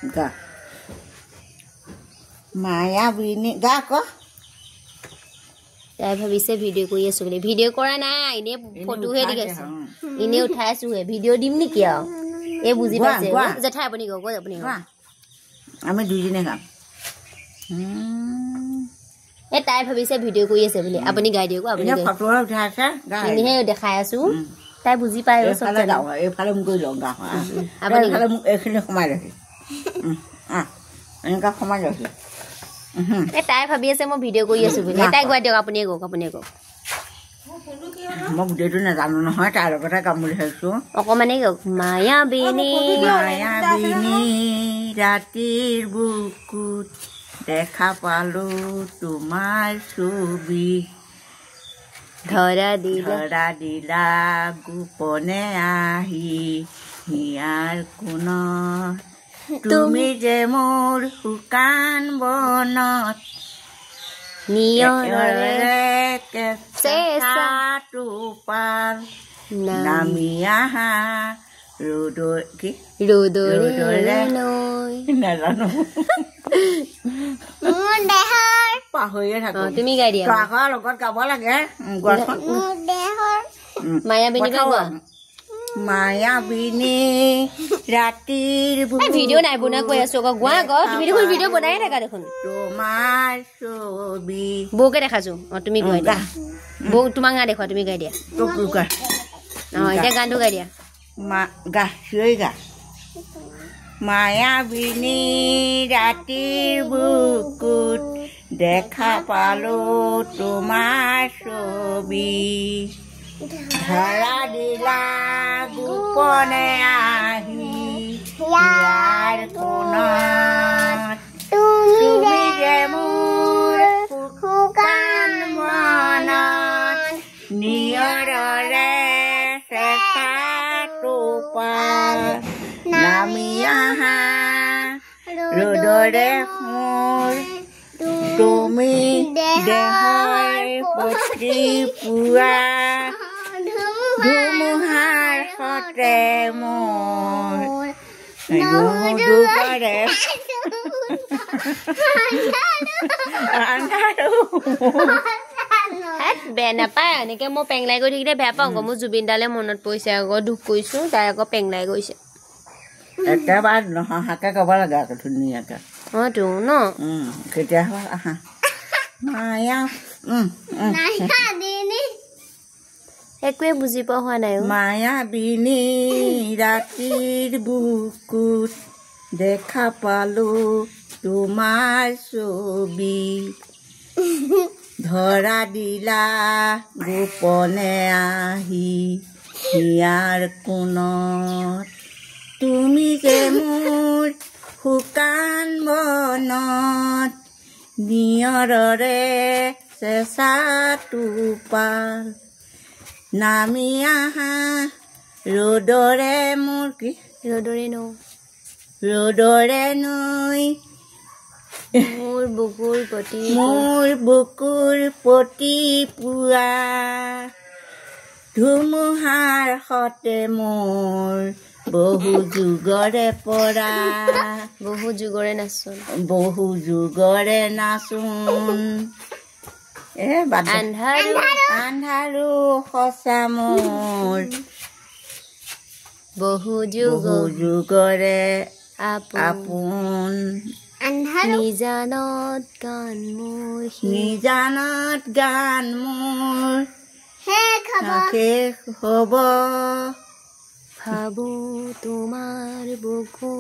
গা মায়াবিনী গা ক তাই ভাবিছে ভিডিঅ' কৰি আছো বুলি ভিডিঅ' কৰা নাই এনে ফটোহে দেখাইছো এনে উঠাইছো হে ভিডিঅ' দিম নেকি আৰু এই বুজি পাইছে জেঠাই আপুনি গো আপুনি আমি দুইজনে গাম এই তাই ভাবিছে ভিডিঅ' কৰি আছে বুলি আপুনি গাই দিয়ক আপুনি ফটো উঠাইছে এনেহে দেখাই আছো তাই বুজি পায় এইফালে মোক লওঁ গা আপুনি মোক এইখিনি সোমাই ৰাখি এনেকুৱা সোমাই ৰাখি এই তাই ভাবি আছে মই ভিডিঅ' কৰি আছো বুলি তাই গোৱাই দিয়ক আপুনিয়ে গওক মই গোটেইটো নাজানো নহয় তাৰ লগতে গাম বুলি ভাবিছো অকমানে গওক মায়াবিনী ৰাতিৰ বুকুত দেখা পালো তোমাৰ ছবি ধৰা দিলা গোপনে আহি হিয়াৰ কোণত তুমি যে মোৰ শুকান বনত নিয়ৰে টোপাল নামি আহা ৰ'দৰে নাজানো পাহৰিয়ে থাকো তুমি গাই দিয়া লগত গাব লাগে মায়াবিনী গোৱা মায়াবিনী ৰাতিৰ ভিডিঅ' নাই বনোৱা কৈ আছো আকৌ গোৱা আকৌ তুমি দেখোন ভিডিঅ' বনাই থাকা দেখোন তোমাৰ ছবি বৌকে দেখাছো তুমি গাই দিয়া বৌ তোমাক গা দেখুৱা তুমি গাই দিয়া এতিয়া গানটো গাই দিয়া গা চিঞৰি গা মায়াবিনী ৰাতিৰ বুকুত দেখা পালো তোমাৰ ছবি ধৰা দিলা গোপনে আহি ইয়াৰ কোণত তুমি যে মোৰ শুকান মনত নিয়ৰৰে চেঁচা টোপাল নামি আহা ৰ'দৰে মোৰ তুমি দেহৰ প্ৰতি পুৱা ধুমুহাৰ সতে মোৰ দুবৰে বেয়া নাপায় এনেকে মই পেংলাই গৈ থাকিলে বেয়া পাওঁ আকৌ মোৰ জুবিন দালে মনত পৰিছে আকৌ দুখ কৰিছো তাই আকৌ পেংলাই গৈছে একেবাৰে নহাকে ক'ব লাগে আকৌ ধুনীয়াকে তো ন কেতিয়াবা আহা মায়া একোৱে বুজি পোৱা হোৱা নাই মায়াবিনী ৰাতিৰ বুকুত দেখা পালো তোমাৰ ছবি ধৰা দিলা গোপনে আহি হিয়াৰ কোণত তুমি যে মোৰ শুকান বনত নিয়ৰৰে চেঁচা টোপাল নামি আহা ৰ'দৰে মোৰ কি ৰ'দৰে নৈ মোৰ বুকুৰ প্ৰতি পুৱা ধুমুহাৰ সতে মোৰ বহু যুগৰে পৰা বহু যুগৰে নাচোন আন্ধাৰো সঁচা মোৰ বহু যুগৰে আপোন নিজানত গান মোৰ শেষ হ'ব ভাবো তোমাৰ বুকু